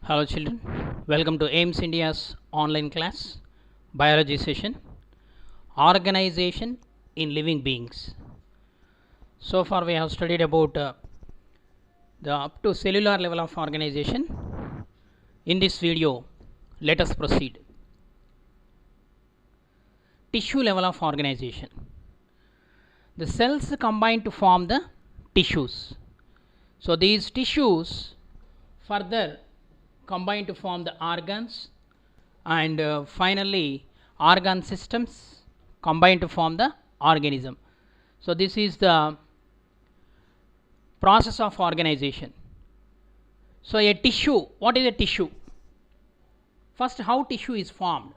Hello children, welcome to AIMS India's online class, biology session, organization in living beings. So far we have studied about the up to cellular level of organization. In this video, let us proceed. Tissue level of organization. The cells combine to form the tissues. So these tissues further combine to form the organs, and finally organ systems combine to form the organism. So this is the process of organization. So a tissue, what is a tissue? First, how tissue is formed?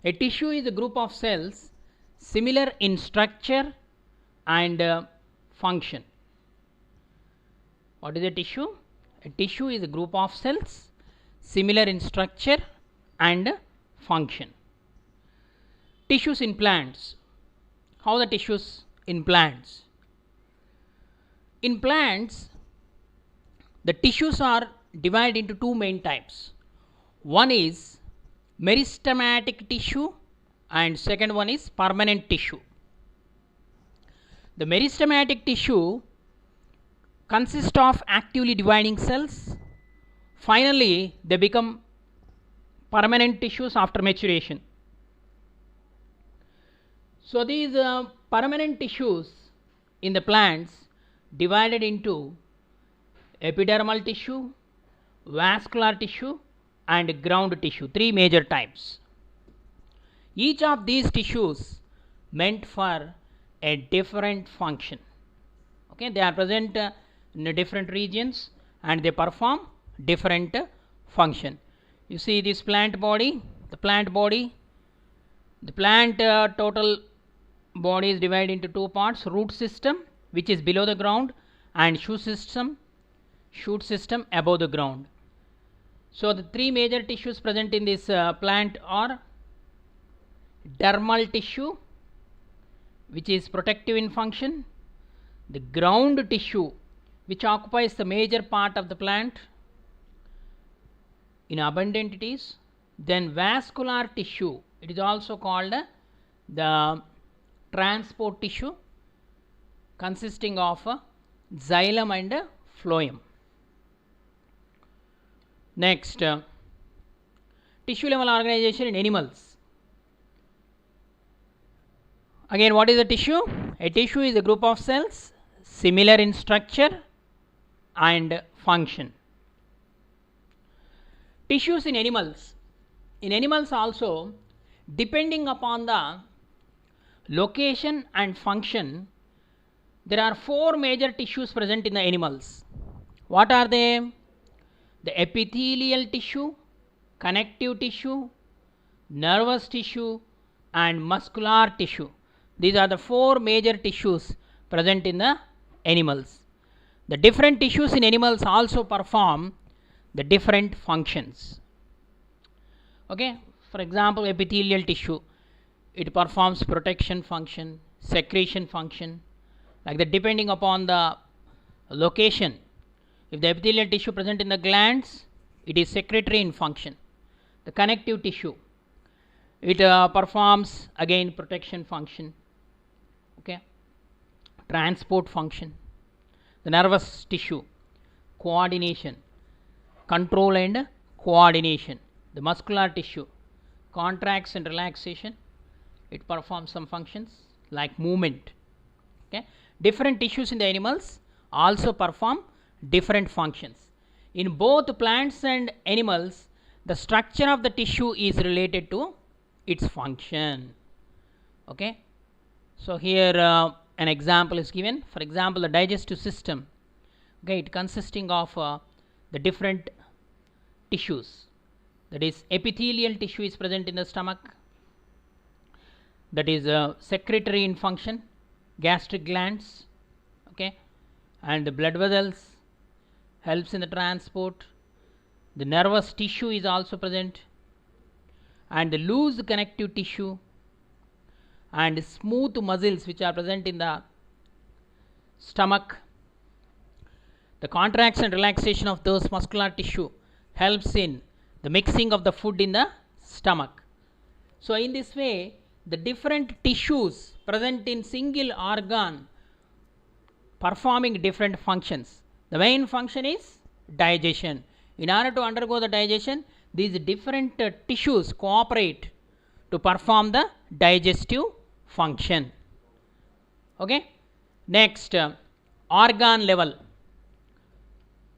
A tissue is a group of cells similar in structure and function. What is a tissue? A tissue is a group of cells similar in structure and function. Tissues in plants. How the tissues in plants? In plants, the tissues are divided into two main types. One is meristematic tissue and second one is permanent tissue. The meristematic tissue consists of actively dividing cells. Finally, they become permanent tissues after maturation. So these permanent tissues in the plants divided into epidermal tissue, vascular tissue and ground tissue, three major types. Each of these tissues meant for a different function. Okay, they are present in different regions and they perform different function. You see this plant body, the plant total body is divided into two parts: root system, which is below the ground, and shoot system above the ground. So the three major tissues present in this plant are dermal tissue, which is protective in function, the ground tissue, which occupies the major part of the plant in abundant it is, then vascular tissue, it is also called the transport tissue, consisting of xylem and phloem. Next, tissue level organization in animals. Again, what is a tissue? A tissue is a group of cells similar in structure and function. Tissues in animals. In animals also, depending upon the location and function, there are four major tissues present in the animals. What are they? The epithelial tissue, connective tissue, nervous tissue and muscular tissue. These are the four major tissues present in the animals. The different tissues in animals also perform the different functions. Okay, for example, epithelial tissue, it performs protection function, secretion function, like that, depending upon the location. If the epithelial tissue present in the glands, it is secretory in function. The connective tissue, it performs again protection function, okay, transport function. The nervous tissue, coordination, control and coordination. The muscular tissue contracts and relaxation, it performs some functions like movement. Okay, different tissues in the animals also perform different functions. In both plants and animals, the structure of the tissue is related to its function. Okay, so here an example is given. For example, the digestive system, okay, it consisting of the different tissues. That is, epithelial tissue is present in the stomach, that is secretory in function, gastric glands, okay, and the blood vessels helps in the transport. The nervous tissue is also present, and the loose connective tissue and smooth muscles which are present in the stomach. The contraction and relaxation of those muscular tissue helps in the mixing of the food in the stomach. So in this way, the different tissues present in single organ performing different functions. The main function is digestion. In order to undergo the digestion, these different tissues cooperate to perform the digestive function. Okay. Next, organ level.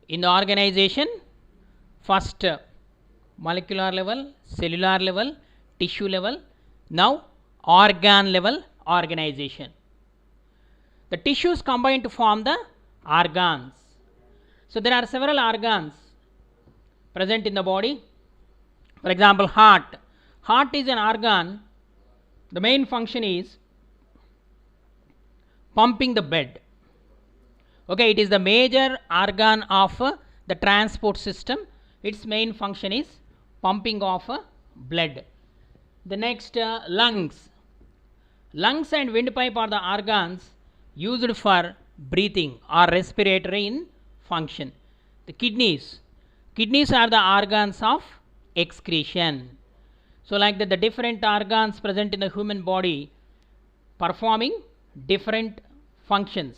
In the organization, first molecular level, cellular level, tissue level, now organ level organization. The tissues combine to form the organs. So there are several organs present in the body. For example, heart. Heart is an organ. The main function is pumping the blood. Okay, it is the major organ of the transport system. Its main function is pumping of blood. The next, lungs. Lungs and windpipe are the organs used for breathing or respiratory in function. The kidneys. Kidneys are the organs of excretion. So like that, the different organs present in the human body performing different functions.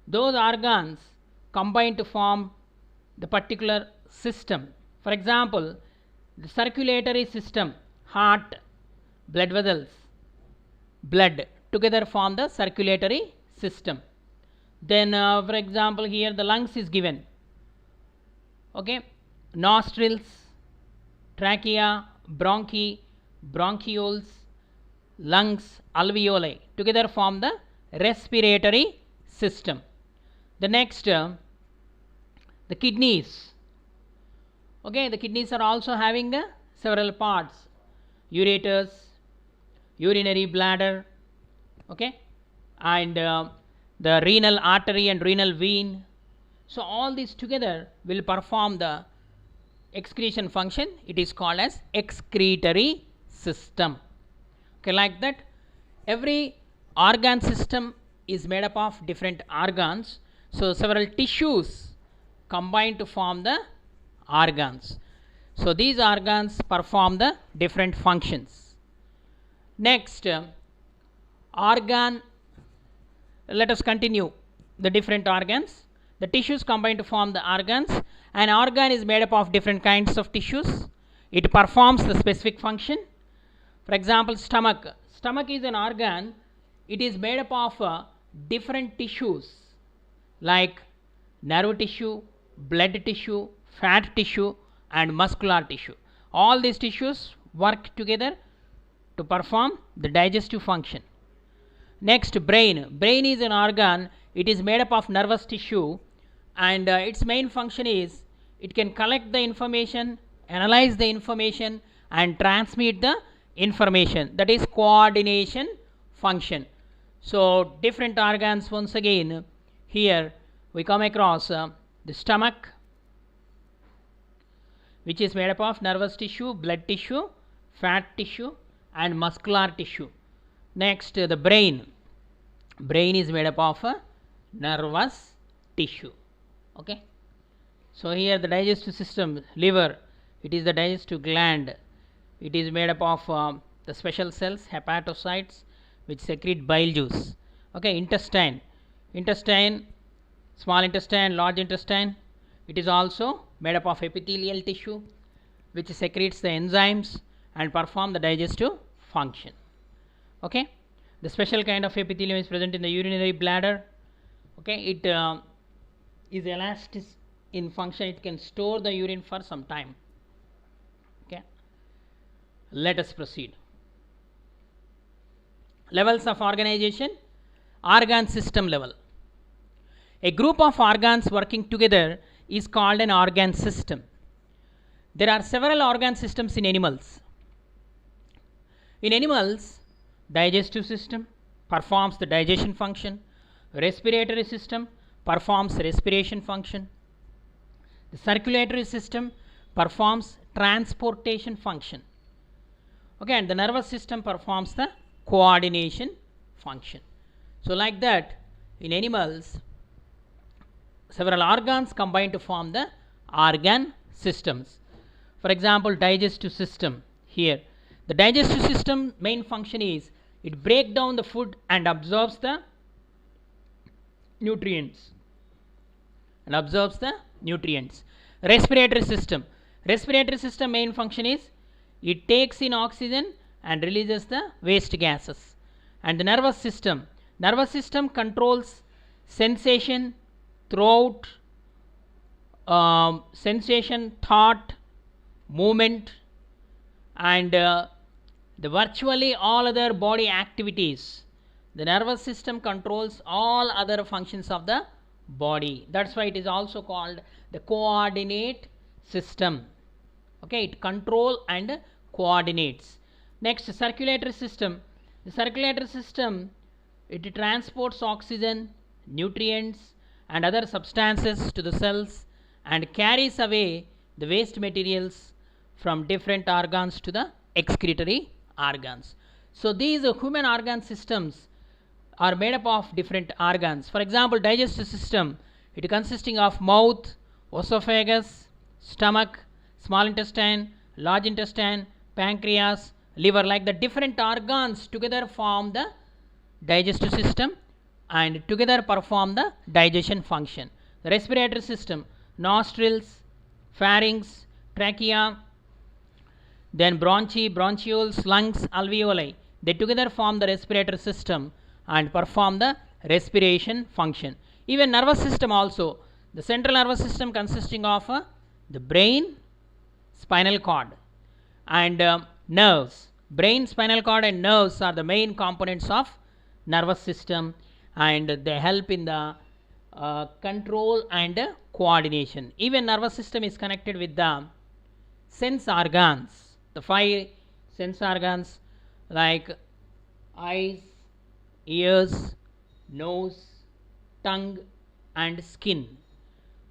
Those organs combine to form the particular system. For example, the circulatory system, heart, blood vessels, blood together form the circulatory system. Then for example, here the lungs is given. Okay, nostrils, trachea, bronchi, bronchioles, lungs, alveoli together form the respiratory system. The next, the kidneys. Okay, the kidneys are also having several parts: ureters, urinary bladder, okay, and the renal artery and renal vein. So all these together will perform the excretion function. It is called as excretory system. Okay, like that, every organ system is made up of different organs. So several tissues combine to form the organs. So these organs perform the different functions. Next, organ. Let us continue the different organs. The tissues combine to form the organs. An organ is made up of different kinds of tissues. It performs the specific function. For example, stomach. Stomach is an organ. It is made up of different tissues like nerve tissue, blood tissue, fat tissue, and muscular tissue. All these tissues work together to perform the digestive function. Next, brain. Brain is an organ. It is made up of nervous tissue, and its main function is it can collect the information, analyze the information, and transmit the information. That is coordination function. So different organs, once again, here we come across the stomach, which is made up of nervous tissue, blood tissue, fat tissue, and muscular tissue. Next, the brain. Brain is made up of nervous tissue. Okay. So here the digestive system, liver, it is the digestive gland. It is made up of the special cells, hepatocytes, which secrete bile juice. Okay. Intestine. Intestine, small intestine, large intestine. It is also made up of epithelial tissue, which secretes the enzymes and perform the digestive function. Okay. The special kind of epithelium is present in the urinary bladder. Okay. It is elastic in function. It can store the urine for some time. Okay. Let us proceed. Levels of organization. Organ system level. A group of organs working together is called an organ system. There are several organ systems in animals. In animals, digestive system performs the digestion function. Respiratory system performs respiration function. The circulatory system performs transportation function. Okay, and the nervous system performs the coordination function. So like that, in animals, several organs combine to form the organ systems. For example, digestive system. Here the digestive system main function is it breaks down the food and absorbs the nutrients. Respiratory system. Respiratory system main function is it takes in oxygen and releases the waste gases. And the nervous system. Nervous system controls sensation, throat, sensation, thought, movement, and the virtually all other body activities. The nervous system controls all other functions of the body. That's why it is also called the coordinate system. Okay, it control and coordinates. Next, circulatory system. The circulatory system, it transports oxygen, nutrients and other substances to the cells and carries away the waste materials from different organs to the excretory organs. So these human organ systems are made up of different organs. For example, digestive system, it consisting of mouth, esophagus, stomach, small intestine, large intestine, pancreas, liver, like the different organs together form the digestive system and together perform the digestion function. The respiratory system, nostrils, pharynx, trachea, then bronchi, bronchioles, lungs, alveoli, they together form the respiratory system and perform the respiration function. Even nervous system also, the central nervous system consisting of the brain, spinal cord and nerves. Brain, spinal cord and nerves are the main components of nervous system and they help in the control and coordination. Even nervous system is connected with the sense organs, the 5 sense organs like eyes, ears, nose, tongue and skin.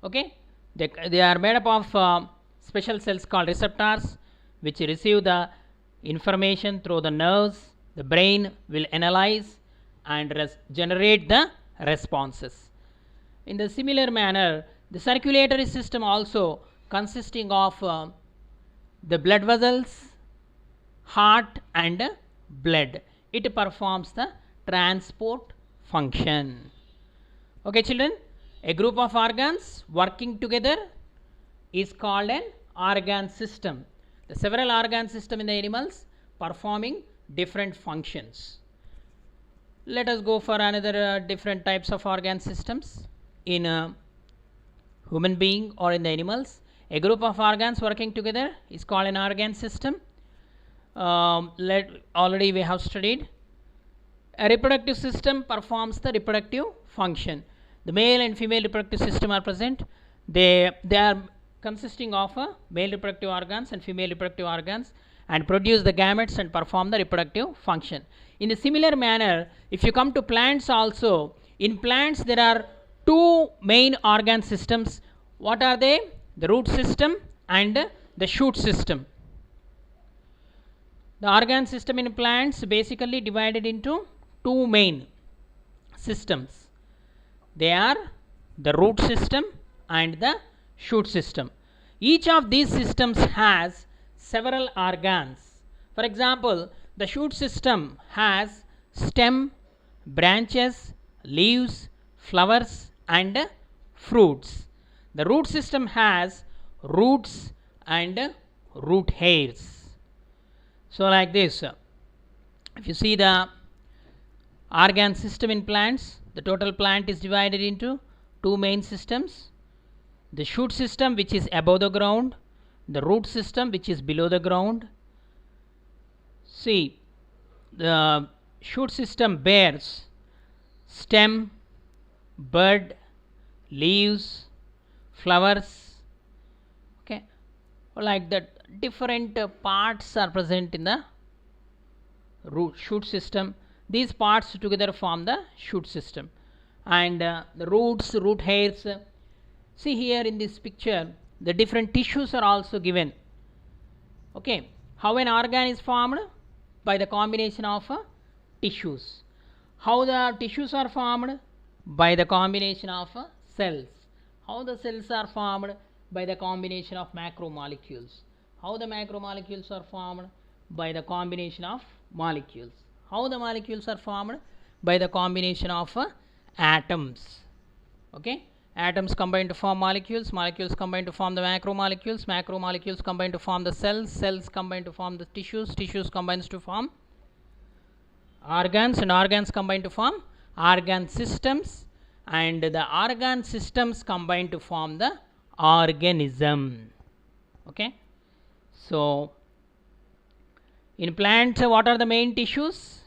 Okay, they are made up of special cells called receptors which receive the information through the nerves. The brain will analyze and generate the responses. In the similar manner, the circulatory system also consisting of the blood vessels, heart and blood. It performs the transport function. Okay children, a group of organs working together is called an organ system. The several organ system in the animals performing different functions. Let us go for another different types of organ systems in a human being or in the animals. A group of organs working together is called an organ system. Already we have studied. A reproductive system performs the reproductive function. The male and female reproductive system are present. They are consisting of male reproductive organs and female reproductive organs and produce the gametes and perform the reproductive function. In a similar manner, if you come to plants also, in plants there are 2 main organ systems. What are they? The root system and the shoot system. The organ system in plants basically divided into 2 main systems. They are the root system and the shoot system. Each of these systems has several organs. For example, the shoot system has stem, branches, leaves, flowers and fruits. The root system has roots and root hairs. So like this, if you see the organ system in plants, the total plant is divided into 2 main systems. The shoot system which is above the ground, the root system which is below the ground. See, the shoot system bears stem, bud, leaves, flowers, okay, like that. Different parts are present in the shoot system. These parts together form the shoot system. And the roots, root hairs, see here in this picture the different tissues are also given. Okay, how an organ is formed? By the combination of tissues. How the tissues are formed? By the combination of cells. How the cells are formed? By the combination of macromolecules. How the macromolecules are formed? By the combination of molecules. How the molecules are formed? By the combination of atoms. Okay, atoms combine to form molecules, molecules combine to form the macromolecules, macromolecules combine to form the cells, cells combine to form the tissues, tissues combines to form organs, and organs combine to form organ systems, and the organ systems combine to form the organism. Okay, so in plants, what are the main tissues?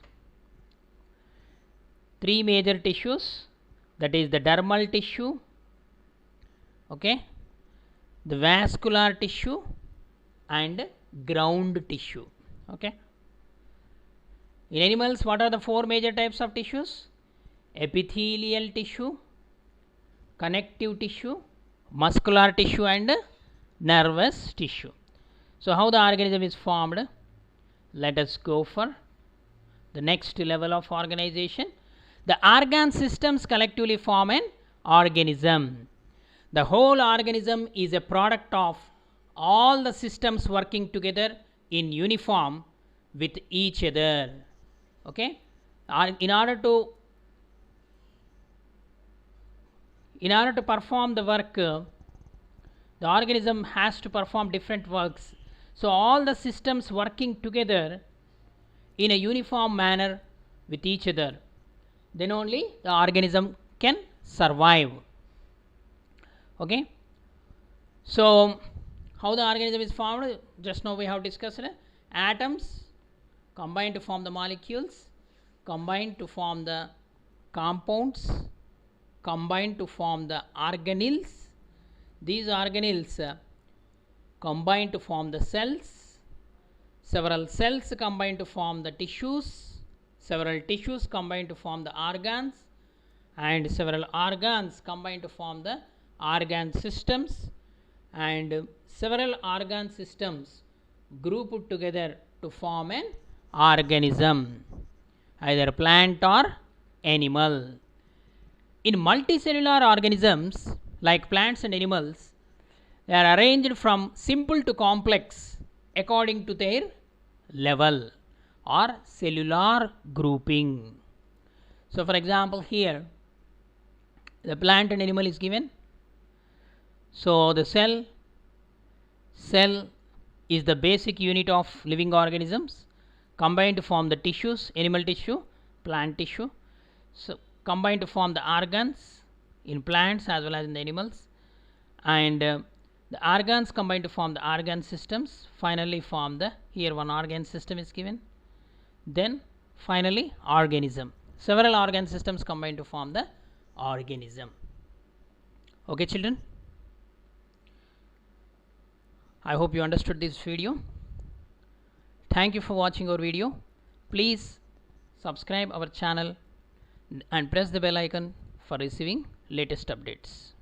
Three major tissues, that is the dermal tissue, okay, the vascular tissue, and ground tissue. Okay, in animals, what are the four major types of tissues? Epithelial tissue, connective tissue, muscular tissue, and nervous tissue. So how the organism is formed? Let us go for the next level of organization. The organ systems collectively form an organism. The whole organism is a product of all the systems working together in uniform with each other. Okay, in order to perform the work, the organism has to perform different works. So all the systems working together in a uniform manner with each other, then only the organism can survive. Okay, so how the organism is formed? Just now we have discussed. Atoms combine to form the molecules, combine to form the compounds, combine to form the organelles. These organelles combine to form the cells. Several cells combine to form the tissues. Several tissues combine to form the organs, and several organs combine to form the organ systems, and several organ systems grouped together to form an organism, either plant or animal. In multicellular organisms like plants and animals, they are arranged from simple to complex according to their level or cellular grouping. So for example, here the plant and animal is given. So the cell is the basic unit of living organisms, combined to form the tissues, animal tissue, plant tissue. So combined to form the organs in plants as well as in the animals, and the organs combine to form the organ systems, finally form the, here one organ system is given, then finally organism. Several organ systems combine to form the organism. Okay children, I hope you understood this video. Thank you for watching our video. Please subscribe our channel and press the bell icon for receiving latest updates.